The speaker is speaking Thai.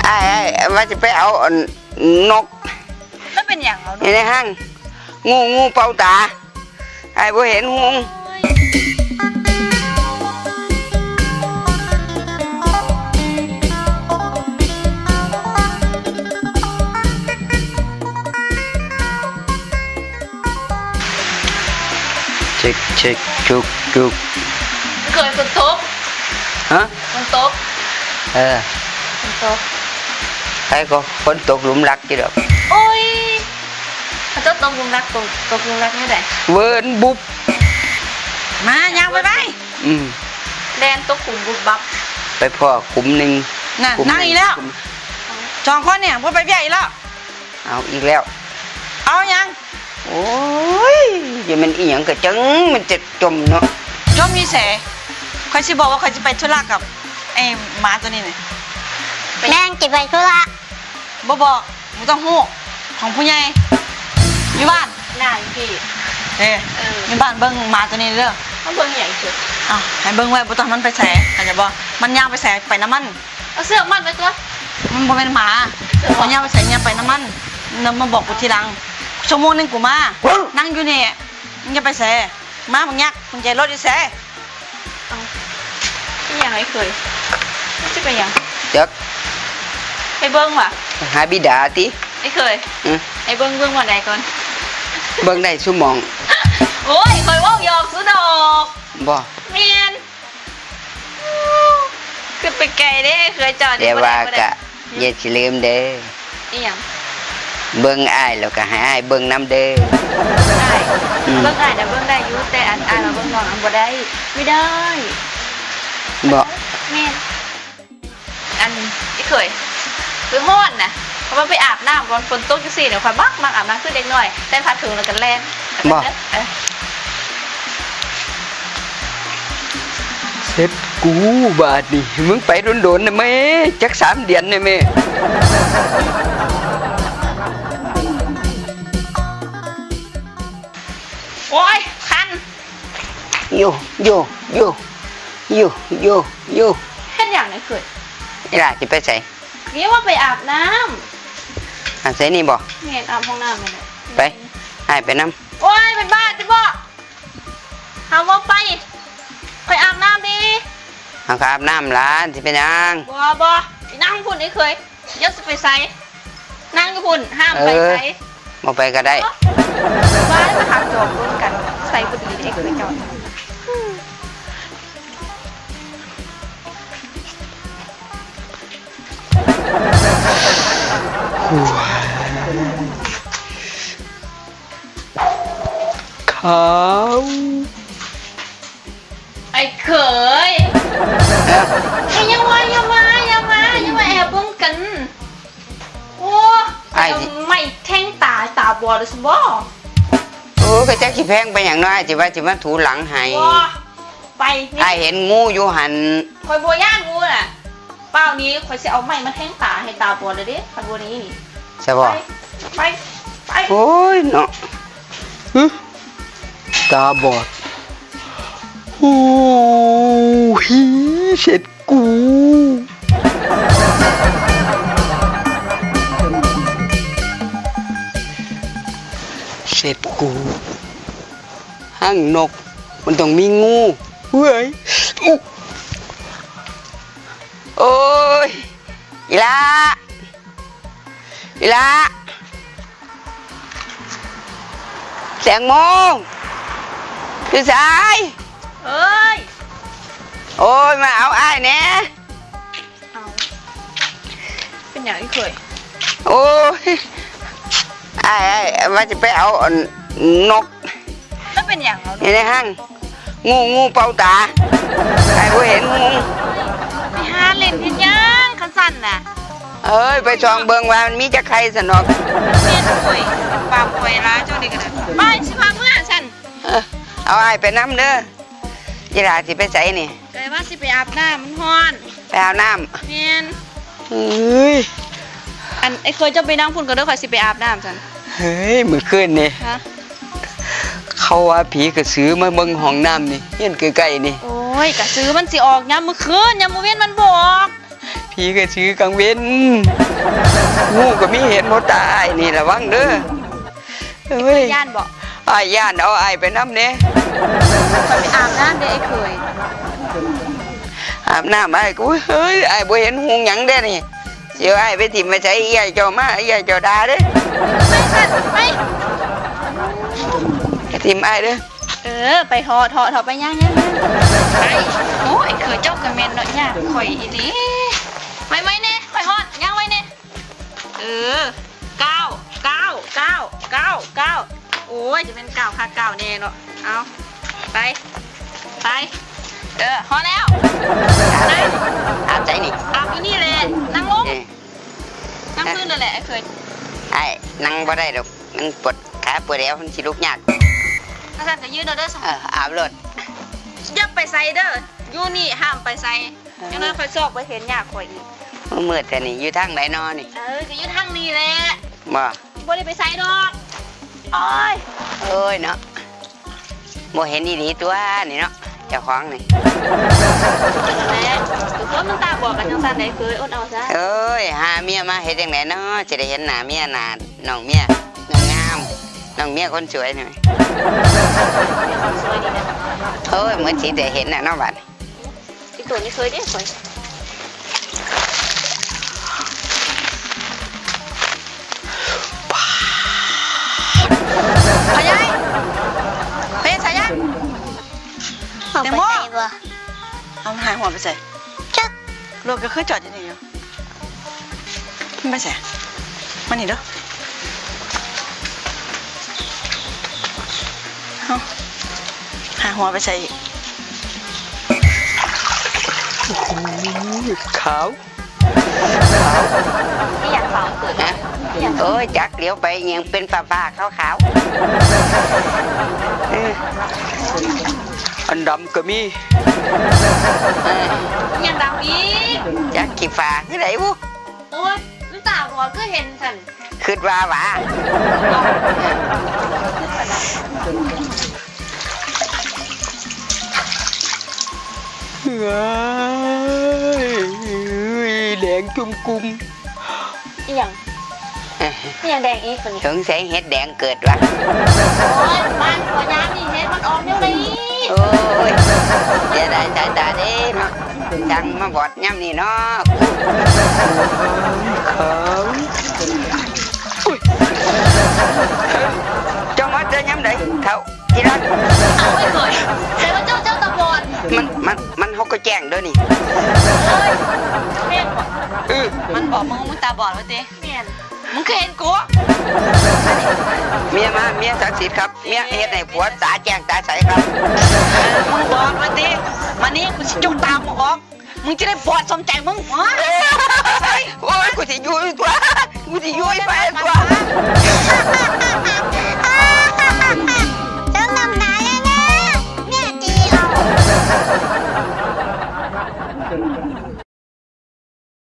ไอ้ว่าจะไปเอานกแล้วเป็นอย่างเราในห้างงูเป่าตาไอ้บ่เห็นงูเช็คจุกเคยฝนตกฮะฝนตกฝนตกใครก็ฝนตกหลุมรักจีดอกโอ้ยเขาจะตกหลุมรักตกหลุมรักนี่แหละเวิร์นบุบมายาวไปแดนตกขุมบุบบับไปพ่อขุมหนึ่งนั่งอีกแล้วจองข้อเนี่ยพอไปเบี้ยอีกแล้วเอาอีกแล้วเอายังโอ้ยอย่ามันอีหยังกระจังมันจะจมเนาะจมมีแสใครจะบอกว่าใครจะไปธุระกับไอ้หมาตัวนี้เนี่ยแม่งจะไปธุระบอกมึงต้องหู้ของผู้ใหญ่อยู่บ้านน่าพี่อยู่บ้านเบิ้งหมาตัวนี้เด้อเขาเบิ้งใหญ่สุดให้เบิ้งไว้บ่ต้องมันไปแสอาจจะบอกมันย่างไปแสไปน้ำมันเอาเสื้อมันไปตัวมันบ่เป็นหมามันย่างไปแสย่างไปน้ำมันนำมาบอกกูทีหลังชั่วโมงนึงกูมานั่งอยู่นี่มึงจะไปแสมามึงยักมึงใจรถดิแสนี่ยังไงเคยจะไปยังจักไอ้เบิ้งว่ะหาบิดาติไอ้เคยไอ้เบิ้งวันไหนก่อนเบิ้งได้ชั่วโมงโอ้ยเคยว่ายอกสุดดอกบ่เมียนคือไปไกลเด้เคยจอดเดี๋ยวว่ากะอย่าสิลืมเด้อนี่ยังเบิ้งอ้ายแล้วก็ให้อ้ายเบิ้งน้ำเด้อเบิ้งอ้ายนะเบิ้งได้อยู่แต่อันอ้ายเราเบิ้งน้องอันบ่ได้ไม่ได้บ่แม่อันที่เคยไปห้อนนะเพราะว่าไปอาบน้ำก่อนฝนตกจังซี่เดี๋ยวค่อยมักอาบน้ำขึ้นเด็กหน่อยแต่พัดถึงแล้วกันแรงบ่เสร็จกูบาดนี่มึงไปโดนๆนะแม่จัก3 เดือนนะแม่โอ้ยคันโยเฮ็ดอย่างไหนเกิดนี่ล่ะจะไปใส่นี่ว่าไปอาบน้ำอาบใส่นี่บ่เห็นอาบห้องน้ำเลยไปให้ไปน้ำโอ้ยเป็นบ้าจิบ่หาว่าไปอาบน้ำดิเอาอาบน้ำร้านที่เป็นยังบ่นั่งพุ่นนี่เคยยัดไปใส่นั่งอยู่พุ่นห้ามไปใส่มาไปก็ได้บ้านมาหักจอบร่วมกันใส่พอดีเด็กไปจอดเขาไอ้เขยไอ้ยังมาแอบบ้องกันโอ้ไอ้ไม่แทงตาบอดเลยสิบ่โอ้ก็จะขี้แพงไปอย่างน้อยจิว่าถูหลังให้ไปไอ้เห็นงูอยู่หันคอยบัวย่างงูน่ะเป้านี้คอยจะเอาไม้มาแทงตาให้ตาบอดเลยดิคันบัวนี้ใช่ป่ะไปโอ้ยเนาะตาบอดโอ้ยเสร็จกูห้างนกมันต้องมีงูเฮ้ยโอ้ยอีละแสงโมงคือสายเอ้ยโอ้ยมาเอาอ้ายแน่เอาเป็นอย่างที่เคยโอ้ยอ้ายว่าจะไปเอานกแล้วเป็นอย่างเราในห้างงูเป่าตาไอ้บ่เห็นงูไปหาเล่นที่ยังขันสั่นน่ะเอ้ยไปจองเบิงว่ามันมีจะใครสนอกเมียป่วยปากป่วยร้ายเจ้าดีกันไปสิพาเมื่อฉันเอาไอ้ไปน้ำเด้อยีราสิไปใส่นี่ใจว่าสิไปอาบน้ำมันฮ้อนไปอาบน้ำเมียนเฮ้ยอันไอ้เคยจะไปนั่งพุ่นก็เด้อคอยสิไปอาบน้ำฉันเฮ้ยมื้อคืนนี่เขาว่าผีกระสือมาเบิ่งห้องน้ำนี่เฮียนใกล้ๆนี่โอ้ยกระสือมันสิออกยามมื้อคืนยามมื้อเว้นมันบอกผี ผีก็ชื่อกังเว้นงูก็มีเห็นหมดตายนี่ระวังเด้อเฮ้ย ย่านบอก อ้ายย่านเอาอ้ายไปน้ำเนี่ย ไปอาบน้ำเด้ไอ้เคย อาบน้ำอ้ายกูเฮ้ยอ้ายบ่เห็นหงหยังเด้นี่เดี๋ยวอ้ายไปถิ่มไปใช้อ้ายเจ้ามาอ้ายเจ้าด่าเด้ ไม่สัตว์ไป ไปถิ่มอ้ายเด้อ ไปทอไปย่างไปโอ้ไอ้เคยเจ้ากระเมนเนาะย่างข่อยอีหลีไปไหมเนี่ยข่อยฮอดย่างไว้เนี่ย9 โอ้ยจะเป็น9ค่ะ9แน่เนาะเอาไปฮอดแล้วนั่ง อาบใจนี่ อาบอยู่นี่เลยนั่งลง เอ้ย นั่งพื้นเลยแหละไอ้เคย อ้ายนั่งบ่ได้ดอกมันปวดขาปวดแอวมันสิลุกยาก อาจารย์จะยืนเด้อส อาบรถ อย่าไปใส่เด้ออยู่นี่ห้ามไปใส่ยังนั้นข่อยซอกไปเห็นยากข่อยอีก มืดแต่นี่อยู่ทางไหนนอนี่ ก็อยู่ทางนี้แหละ บ่ บ่ได้ไปใส่ดอกโอ้ย เอ้ยเนาะบ่เห็นอีหลีตัวนี่เนาะเจ้าของนี่ แม่ตัวมันตาบอดกันจังซั่นได้เคยอดเอาซะ เอ้ยหาเมียมาเฮ็ดจังไดเนาะจะได้เห็นหน้าเมียหน้าน้องเมียงามน้องเมียคนสวยหน่อย สวยดีนะ เอ้ยเหมือนสิได้เห็นน่ะเนาะบัด อีตัวนี้เคยเด้ข่อยพยายเฮ้ยสายยัง เอาไปใส่บ่ เอาหายหัวไปใส่ จัก รถก็คือจอดอยู่นี่อยู่มันไปใส่มานี่เด้อเอาหายหัวไปใส่อีก ขาว ไม่อยากเฝ้าเกิด ฮะโอ้ยจักเลี้ยวไปยังเป็นฟ้าๆขาวๆอันดำก็มีเออ ยังดำอีก จักกี่ฟ้าคือไดบุ โอ้ยน้ำตาหัวก็เห็นสัน คิดว่าหวาเฮ้ยแดงจุ่มกุม อีหยังอีหยังแดงอีกคนนี้ สงสัยเห็ดแดงเกิดวะ โอ้ยมันหัวยามนี่เห็นมันออกยังไง โอ้ยเสียดายสายตาเด้เนาะจังมาบอดย่ำนี่เนาะขาวอุ้ยเจ้ามาเจอย่ำไหนเขาที่รัก เอาไว้ก่อนแต่ว่าเจ้าตะบอด มันเขาก็แจ้งเด้อนี่ เอ้ยเห็นบ่ มัน บอกมึงตาบอดวะเต้เมียนมึงเคยเห็นกู เมียศักดิ์สิทธิ์ครับเมียเฮ็ดให้ผัวตาแจ้งตาใสครับ มึงบอกวะเต้วันนี้กูสิจุกตามมึงออกมึงจะได้บอดสมใจมึงฮะ โอ้ยกูสิอยู่ตัวกูสิอยู่ไปตัว